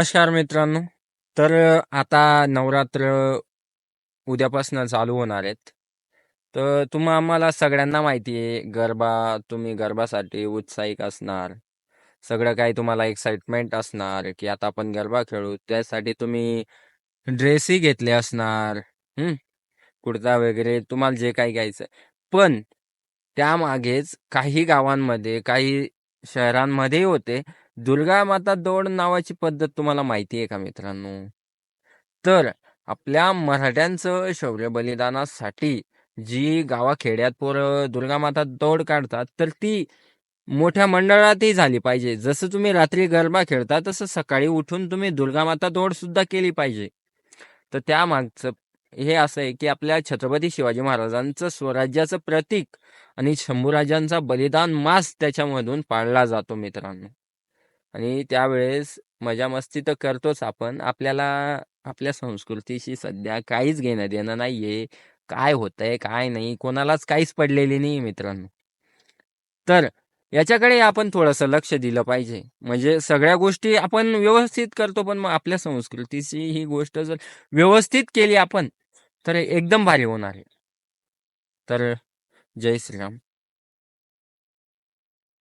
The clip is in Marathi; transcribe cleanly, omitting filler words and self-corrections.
नमस्कार मित्रांनो. तर आता नवरात्र उद्यापासून चालू होणार आहेत. तर आम्हाला सगळ्यांना माहिती आहे, तुम्ही गरबासाठी उत्साहिक असणार. सगळं काही तुम्हाला एक्साइटमेंट असणार, की आता आपण गरबा खेळू. त्यासाठी तुम्ही ड्रेसही घेतले असणार. हं, कुर्ता वगैरे तुम्हाला जे काही घ्यायचं. पण त्यामागेच काही गावांमध्ये, काही शहरांमध्येही होते. दुर्गा माता दौड नावाची पद्धत तुम्हाला माहिती आहे का मित्रांनो? तर आपल्या मराठ्यांचं शौर्य बलिदानासाठी जी गावाखेड्यात पोरं दुर्गा माता दौड काढतात, तर ती मोठ्या मंडळातही झाली पाहिजे. जसं तुम्ही रात्री गरबा खेळता, तसं सकाळी उठून तुम्ही दुर्गा माता दौड सुद्धा केली पाहिजे. तर त्यामागचं हे असं आहे, की आपल्या छत्रपती शिवाजी महाराजांचं स्वराज्याचं प्रतीक आणि शंभूराजांचा बलिदान मास त्याच्यामधून पाळला जातो मित्रांनो. आणि त्यावेळेस मजा मस्ती तर करतोच आपण. आपल्याला आपल्या संस्कृतीशी सध्या काहीच घेणं देणं नाहीये. काय होतंय, काय नाही, कोणालाच काहीच पडलेली नाही मित्रांनो. तर याच्याकडे आपण थोडंसं लक्ष दिलं पाहिजे. म्हणजे सगळ्या गोष्टी आपण व्यवस्थित करतो, पण मग आपल्या संस्कृतीची ही गोष्ट जर व्यवस्थित केली आपण, तर एकदम भारी होणार आहे. तर जय श्रीराम.